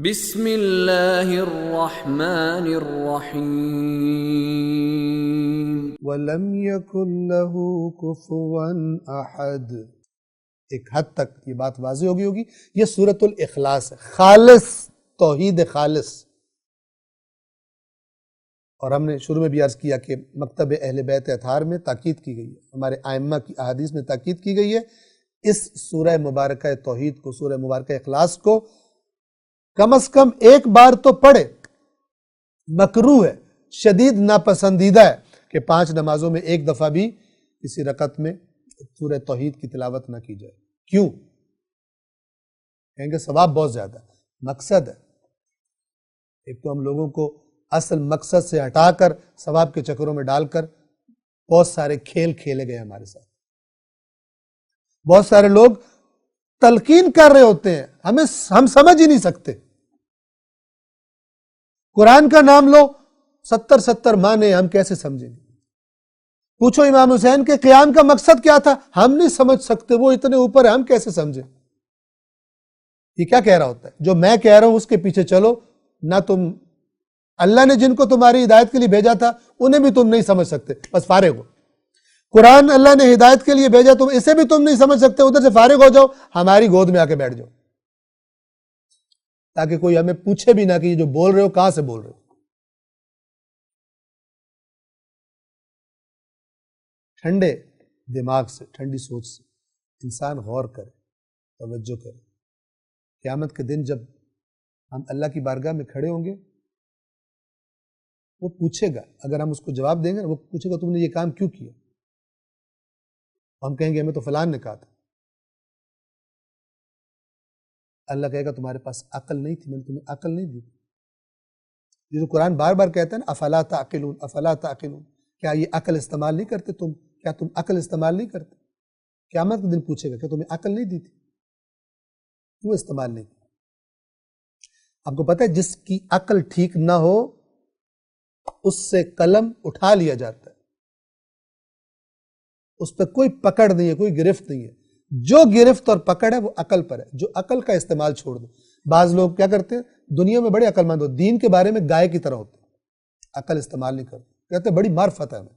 بسم اللہ الرحمن الرحیم وَلَمْ يَكُنْ لَهُ كُفُوًا أَحَدٌ۔ ایک حد تک یہ بات واضح ہوگی یہ سورۃ الاخلاص ہے، خالص توحید خالص۔ اور ہم نے شروع میں بھی عرض کیا کہ مکتب اہل بیت اطہار میں تاکید کی گئی ہے، ہمارے ائمہ کی احادیث میں تاکید کی گئی ہے اس سورہ مبارکہ توحید کو، سورہ مبارکہ اخلاص کو کم از کم ایک بار تو پڑھے۔ مکروہ ہے، شدید ناپسندیدہ ہے کہ 5 نمازوں میں ایک دفعہ بھی کسی رکعت میں سورہ توحید کی تلاوت نہ کی جائے۔ کیوں؟ کہیں گے ثواب بہت زیادہ ہے۔ مقصد ہے، ایک تو ہم لوگوں کو اصل مقصد سے ہٹا کر ثواب کے چکروں میں ڈال کر بہت سارے کھیل کھیلے گئے ہمارے ساتھ۔ بہت سارے لوگ تلقین کر رہے ہوتے ہیں، ہم سمجھ ہی نہیں سکتے۔ قرآن کا نام لو، 70 معنی ہم کیسے سمجھیں گے؟ پوچھو امام حسین کے قیام کا مقصد کیا تھا، ہم نہیں سمجھ سکتے، وہ اتنے اوپر ہے، ہم کیسے سمجھیں؟ یہ کیا کہہ رہا ہوتا ہے؟ جو میں کہہ رہا ہوں اس کے پیچھے چلو، نہ تم اللہ نے جن کو تمہاری ہدایت کے لیے بھیجا تھا انہیں بھی تم نہیں سمجھ سکتے، بس فارغ ہو۔ قرآن اللہ نے ہدایت کے لیے بھیجا، تم اسے بھی تم نہیں سمجھ سکتے، ادھر سے فارغ ہو جاؤ، ہماری گود میں آ کے بیٹھ جاؤ، تاکہ کوئی ہمیں پوچھے بھی نہ کہ یہ جو بول رہے ہو کہاں سے بول رہے ہو۔ ٹھنڈے دماغ سے، ٹھنڈی سوچ سے انسان غور کرے، توجہ کرے۔ قیامت کے دن جب ہم اللہ کی بارگاہ میں کھڑے ہوں گے، وہ پوچھے گا، اگر ہم اس کو جواب دیں گے وہ پوچھے گا تم نے یہ کام کیوں کیا؟ ہم کہیں گے ہمیں تو فلان نے کہا تھا۔ اللہ کہے گا تمہارے پاس عقل نہیں تھی، میں نے تمہیں عقل نہیں دی۔ یہ جو قرآن بار بار کہتا ہے نا افلا تعقلون، افلا تعقلون، کیا یہ عقل استعمال نہیں کرتے تم؟ کیا تم عقل استعمال نہیں کرتے؟ قیامت کے دن پوچھے گا کہ تمہیں عقل نہیں دی تھی، کیوں استعمال نہیں کی؟ آپ کو پتہ ہے جس کی عقل ٹھیک نہ ہو اس سے قلم اٹھا لیا جاتا ہے، اس پہ کوئی پکڑ نہیں ہے، کوئی گرفت نہیں ہے۔ جو گرفت اور پکڑ ہے وہ عقل پر ہے، جو عقل کا استعمال چھوڑ دو۔ بعض لوگ کیا کرتے ہیں، دنیا میں بڑے عقل مند ہو، دین کے بارے میں گائے کی طرح ہوتے ہیں، عقل استعمال نہیں کرتے، کہتے ہیں بڑی معرفت ہے ہمیں،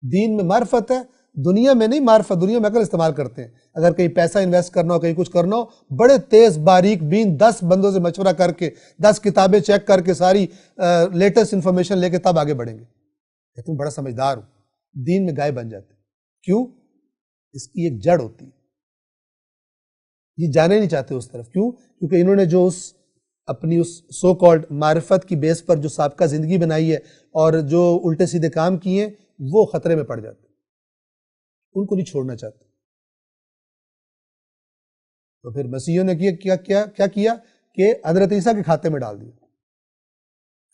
دین میں معرفت ہے، دنیا میں نہیں معرفت، دنیا میں عقل استعمال کرتے ہیں۔ اگر کہیں پیسہ انویسٹ کرنا ہو، کہیں کچھ کرنا ہو، بڑے تیز باریک بین 10 بندوں سے مشورہ کر کے، 10 کتابیں چیک کر کے، ساری لیٹسٹ انفارمیشن لے کے تب آگے بڑھیں گے۔ کہتے ہیں بڑا سمجھدار ہوں، دین میں گائے بن جاتے ہیں۔ کیوں؟ اس کی ایک جڑ ہوتی ہے، یہ جانے نہیں چاہتے اس طرف۔ کیوں؟ کیونکہ انہوں نے جو اپنی اس سو کالڈ معرفت کی بیس پر جو سابقہ زندگی بنائی ہے اور جو الٹے سیدھے کام کیے ہیں وہ خطرے میں پڑ جاتے، ان کو نہیں چھوڑنا چاہتے۔ تو پھر مسیحیوں نے کیا کہ حضرت عیسیٰ کے کھاتے میں ڈال دیا،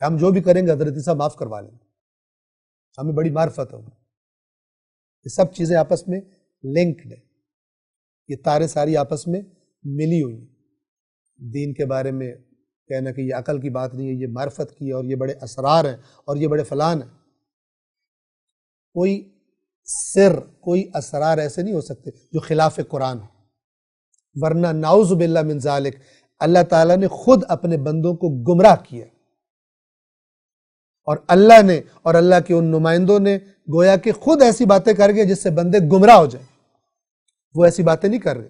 ہم جو بھی کریں گے حضرت عیسیٰ معاف کروا لیں گے، ہمیں بڑی معرفت ہے۔ یہ سب چیزیں آپس میں لنکڈ ہیں، یہ تاریں ساری آپس میں ملی ہوئی ہیں۔ دین کے بارے میں کہنا کہ یہ عقل کی بات نہیں ہے، یہ معرفت کی ہے، اور یہ بڑے اسرار ہیں، اور یہ بڑے فلان ہیں۔ کوئی سر، کوئی اسرار ایسے نہیں ہو سکتے جو خلاف قرآن ہو، ورنہ نعوذ باللہ من ذالک اللہ تعالیٰ نے خود اپنے بندوں کو گمراہ کیا، اور اللہ نے اور اللہ کے ان نمائندوں نے گویا کہ خود ایسی باتیں کر گئے جس سے بندے گمراہ ہو جائیں۔ وہ ایسی باتیں نہیں کر رہے،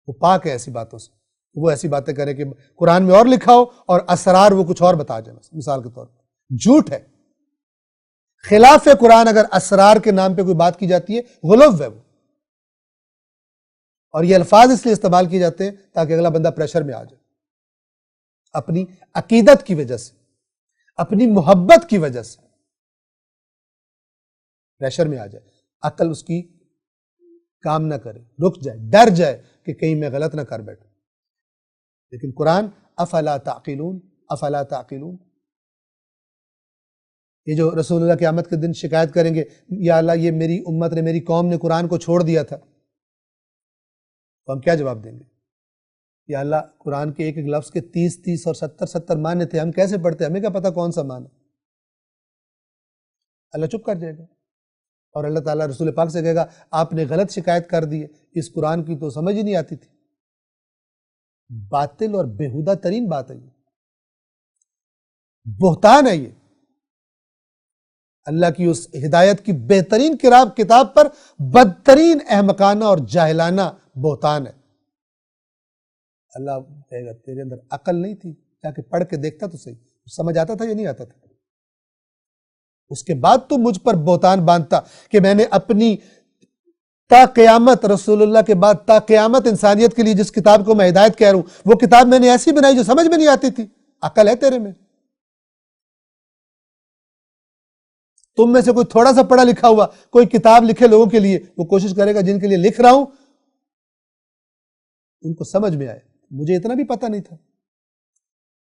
وہ پاک ہے ایسی باتوں سے، وہ ایسی باتیں کریں کہ قرآن میں اور لکھا ہو اور اسرار وہ کچھ اور بتا جائیں۔ مثال کے طور پر جھوٹ ہے، خلاف قرآن اگر اسرار کے نام پہ کوئی بات کی جاتی ہے غلو ہے وہ، اور یہ الفاظ اس لیے استعمال کیے جاتے ہیں تاکہ اگلا بندہ پریشر میں آ جائے، اپنی عقیدت کی وجہ سے، اپنی محبت کی وجہ سے پریشر میں آ جائے، عقل اس کی کام نہ کرے، رک جائے، ڈر جائے کہ کہیں میں غلط نہ کر بیٹھوں۔ لیکن قرآن افلا تعقلون، افلا تعقلون، یہ جو رسول اللہ قیامت کے دن شکایت کریں گے یا اللہ یہ میری امت نے، میری قوم نے قرآن کو چھوڑ دیا تھا، تو ہم کیا جواب دیں گے؟ یا اللہ قرآن کے ایک ایک لفظ کے 30 اور 70 معنی تھے، ہم کیسے پڑھتے، ہمیں کیا پتا کون سا معنی؟ اللہ چپ کر جائے گا، اور اللہ تعالیٰ رسول پاک سے کہے گا آپ نے غلط شکایت کر دی ہے، اس قرآن کی تو سمجھ ہی نہیں آتی تھی۔ باطل اور بےہودہ ترین بات ہے، یہ بہتان ہے، یہ اللہ کی اس ہدایت کی بہترین کتاب پر بدترین احمقانہ اور جاہلانہ بہتان ہے۔ اللہ کہے گا تیرے اندر عقل نہیں تھی، جا کے پڑھ کے دیکھتا تو صحیح، سمجھ آتا تھا یا نہیں آتا تھا؟ اس کے بعد تو مجھ پر بہتان باندھتا کہ میں نے اپنی تا قیامت، رسول اللہ کے بعد تا قیامت انسانیت کے لیے جس کتاب کو میں ہدایت کہہ رہا ہوں، وہ کتاب میں نے ایسی بنائی جو سمجھ میں نہیں آتی تھی۔ عقل ہے تیرے میں؟ تم میں سے کوئی تھوڑا سا پڑھا لکھا ہوا کوئی کتاب لکھے لوگوں کے لیے، وہ کوشش کرے گا جن کے لیے لکھ رہا ہوں ان کو سمجھ میں آئے۔ مجھے اتنا بھی پتہ نہیں تھا،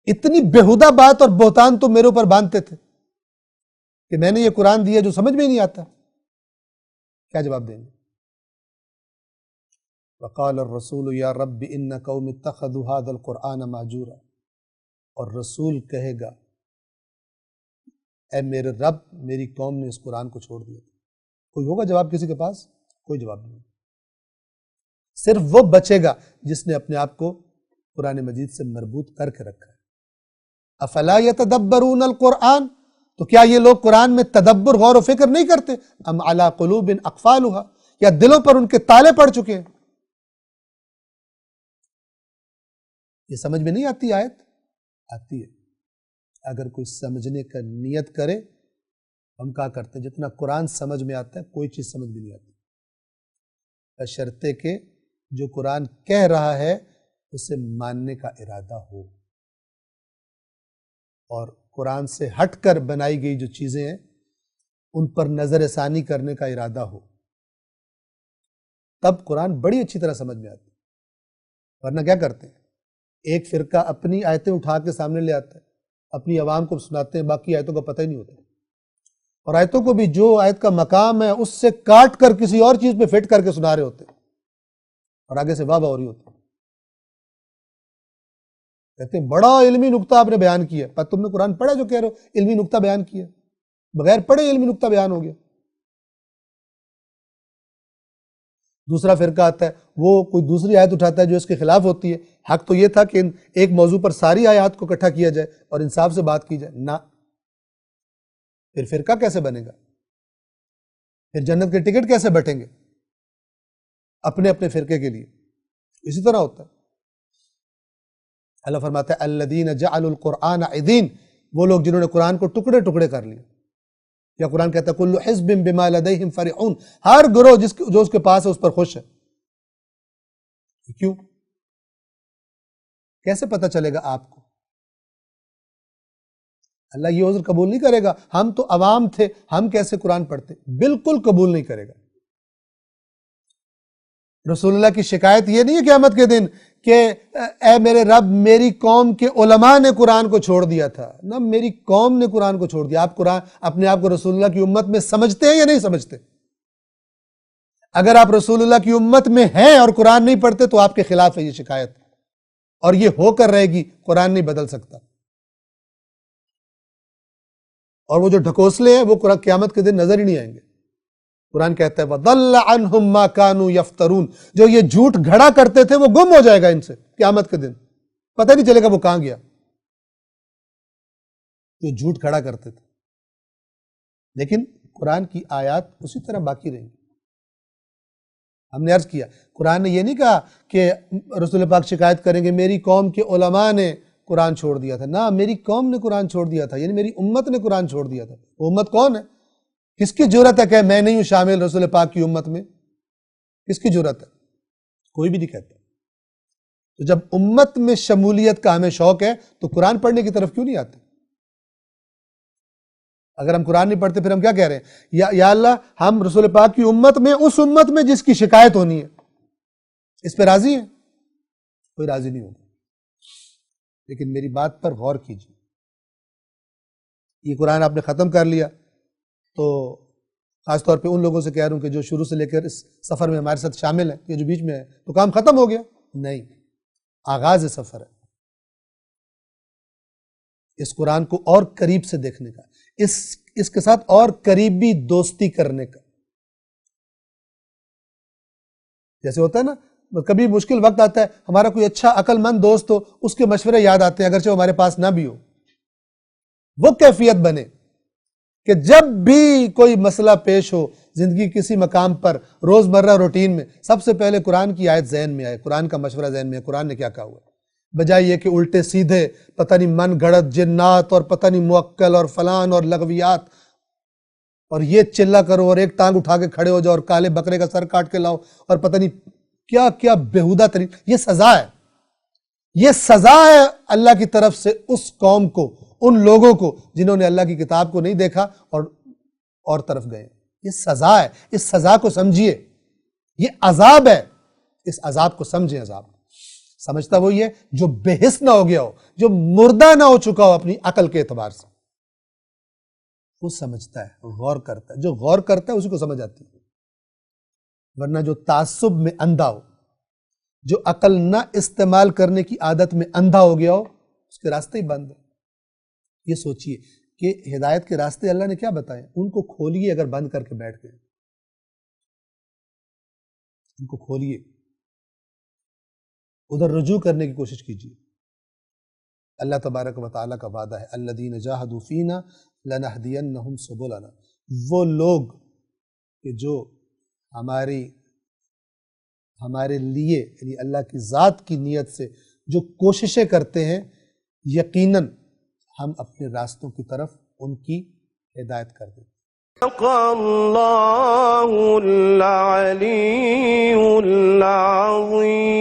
اتنی بےہودہ بات اور بہتان تم میرے اوپر باندھتے تھے کہ میں نے یہ قرآن دیا جو سمجھ میں ہی نہیں آتا۔ کیا جواب دیں گے؟ وقال الرسول یا رب ان قوم اتخذوا هذا القرآن مہجورا، اور رسول کہے گا اے میرے رب، میری قوم نے اس قرآن کو چھوڑ دیا۔ کوئی ہوگا جواب کسی کے پاس؟ کوئی جواب نہیں۔ صرف وہ بچے گا جس نے اپنے آپ کو قرآن مجید سے مربوط کر کے رکھا ہے۔ افلا یتدبرون القرآن، تو کیا یہ لوگ قرآن میں تدبر، غور و فکر نہیں کرتے؟ ام علی قلوب اقفالها، یا دلوں پر ان کے تالے پڑ چکے ہیں؟ یہ سمجھ میں نہیں آتی آیت؟ آتی ہے۔ اگر کوئی سمجھنے کا نیت کرے، ہم کہا کرتے ہیں جتنا قرآن سمجھ میں آتا ہے کوئی چیز سمجھ میں نہیں آتی، بشرطے کہ جو قرآن کہہ رہا ہے اسے ماننے کا ارادہ ہو، اور قرآن سے ہٹ کر بنائی گئی جو چیزیں ہیں ان پر نظر ثانی کرنے کا ارادہ ہو، تب قرآن بڑی اچھی طرح سمجھ میں آتی ہے۔ ورنہ کیا کرتے ہیں؟ ایک فرقہ اپنی آیتیں اٹھا کے سامنے لے آتا ہے، اپنی عوام کو سناتے ہیں، باقی آیتوں کا پتہ ہی نہیں ہوتا، اور آیتوں کو بھی جو آیت کا مقام ہے اس سے کاٹ کر کسی اور چیز پہ فٹ کر کے سنا رہے ہوتے ہیں، اور آگے سے واہ واہ ہو رہی ہوتی ہے۔ کہتے ہیں بڑا علمی نکتہ آپ نے بیان کیا، پر تم نے قرآن پڑھا جو کہہ رہے ہو علمی نکتہ بیان کیا؟ بغیر پڑھے علمی نکتہ بیان ہو گیا۔ دوسرا فرقہ آتا ہے، وہ کوئی دوسری آیت اٹھاتا ہے جو اس کے خلاف ہوتی ہے۔ حق تو یہ تھا کہ ایک موضوع پر ساری آیات کو اکٹھا کیا جائے اور انصاف سے بات کی جائے، نہ، پھر فرقہ کیسے بنے گا؟ پھر جنت کے ٹکٹ کیسے بٹیں گے اپنے اپنے فرقے کے لیے؟ اسی طرح ہوتا ہے۔ اللہ فرماتا ہے الذین جعلوا القرآن عضین، وہ لوگ جنہوں نے قرآن کو ٹکڑے ٹکڑے کر لیے۔ یا قرآن کہتا ہے کل حزب بما لدیہم فرحون، ہر گروہ جو اس کے پاس ہے اس پر خوش ہے۔ کیوں؟ کیسے پتہ چلے گا آپ کو؟ اللہ یہ عذر قبول نہیں کرے گا، ہم تو عوام تھے، ہم کیسے قرآن پڑھتے؟ بالکل قبول نہیں کرے گا۔ رسول اللہ کی شکایت یہ نہیں ہے قیامت کے دن کہ اے میرے رب میری قوم کے علماء نے قرآن کو چھوڑ دیا تھا، نہ، میری قوم نے قرآن کو چھوڑ دیا۔ آپ قرآن اپنے آپ کو رسول اللہ کی امت میں سمجھتے ہیں یا نہیں سمجھتے؟ اگر آپ رسول اللہ کی امت میں ہیں اور قرآن نہیں پڑھتے تو آپ کے خلاف ہے یہ شکایت، اور یہ ہو کر رہے گی، قرآن نہیں بدل سکتا۔ اور وہ جو ڈھکوسلے ہیں وہ قیامت کے دن نظر ہی نہیں آئیں گے۔ قرآن کہتا ہے وَضَلَّ عَنْهُمْ مَا كَانُوا يَفْتَرُونَ، جو یہ جھوٹ گھڑا کرتے تھے وہ گم ہو جائے گا ان سے قیامت کے دن، پتہ نہیں چلے گا وہ کہاں گیا، جو جھوٹ کھڑا کرتے تھے۔ لیکن قرآن کی آیات اسی طرح باقی رہیں گی۔ ہم نے عرض کیا قرآن نے یہ نہیں کہا کہ رسول پاک شکایت کریں گے میری قوم کے علماء نے قرآن چھوڑ دیا تھا، نہ، میری قوم نے قرآن چھوڑ دیا تھا، یعنی میری امت نے قرآن چھوڑ دیا تھا۔ وہ امت کون ہے؟ کس کی جرأت ہے کہ میں نہیں ہوں شامل رسول پاک کی امت میں؟ کس کی جرأت ہے؟ کوئی بھی نہیں کہتا۔ تو جب امت میں شمولیت کا ہمیں شوق ہے تو قرآن پڑھنے کی طرف کیوں نہیں آتے؟ اگر ہم قرآن نہیں پڑھتے پھر ہم کیا کہہ رہے ہیں؟ یا اللہ ہم رسول پاک کی امت میں، اس امت میں جس کی شکایت ہونی ہے، اس پہ راضی ہیں؟ کوئی راضی نہیں ہوگا۔ لیکن میری بات پر غور کیجیے، یہ قرآن آپ نے ختم کر لیا تو خاص طور پہ ان لوگوں سے کہہ رہا ہوں کہ جو شروع سے لے کر اس سفر میں ہمارے ساتھ شامل ہیں، یہ جو بیچ میں ہے، تو کام ختم ہو گیا؟ نہیں، آغاز سفر ہے، اس قرآن کو اور قریب سے دیکھنے کا، اس کے ساتھ اور قریبی دوستی کرنے کا۔ جیسے ہوتا ہے نا کبھی مشکل وقت آتا ہے، ہمارا کوئی اچھا عقل مند دوست ہو، اس کے مشورے یاد آتے ہیں اگرچہ وہ ہمارے پاس نہ بھی ہو۔ وہ کیفیت بنے کہ جب بھی کوئی مسئلہ پیش ہو زندگی کسی مقام پر، روزمرہ روٹین میں، سب سے پہلے قرآن کی آیت ذہن میں آئے، قرآن کا مشورہ ذہن میں آئے، قرآن نے کیا کہا ہوا ہے، بجائے یہ کہ الٹے سیدھے پتہ نہیں من گھڑت جنات اور پتہ نہیں موکل اور فلان اور لغویات، اور یہ چلا کرو اور ایک ٹانگ اٹھا کے کھڑے ہو جاؤ اور کالے بکرے کا سر کاٹ کے لاؤ اور پتہ نہیں کیا کیا بےہودہ ترین۔ یہ سزا ہے، یہ سزا ہے اللہ کی طرف سے اس قوم کو، ان لوگوں کو جنہوں نے اللہ کی کتاب کو نہیں دیکھا اور طرف گئے۔ یہ سزا ہے، اس سزا کو سمجھیے، یہ عذاب ہے، اس عذاب کو سمجھیں۔ عذاب سمجھتا وہی ہے جو بے حس نہ ہو گیا ہو، جو مردہ نہ ہو چکا ہو اپنی عقل کے اعتبار سے، وہ سمجھتا ہے، غور کرتا ہے۔ جو غور کرتا ہے اسی کو سمجھ آتی ہے، ورنہ جو تعصب میں اندھا ہو، جو عقل نہ استعمال کرنے کی عادت میں اندھا ہو گیا ہو، اس کے راستے ہی بند ہیں۔ یہ سوچئے کہ ہدایت کے راستے اللہ نے کیا بتائے، ان کو کھولیے۔ اگر بند کر کے بیٹھ گئے ان کو کھولیے، ادھر رجوع کرنے کی کوشش کیجیے۔ اللہ تبارک و تعالیٰ کا وعدہ ہے الذین جاہدوا فینا لنہدینہم سبلنا، وہ لوگ کہ جو ہمارے لیے یعنی اللہ کی ذات کی نیت سے جو کوششیں کرتے ہیں، یقیناً ہم اپنے راستوں کی طرف ان کی ہدایت کر دیں۔ صدق اللہ العلی العظیم۔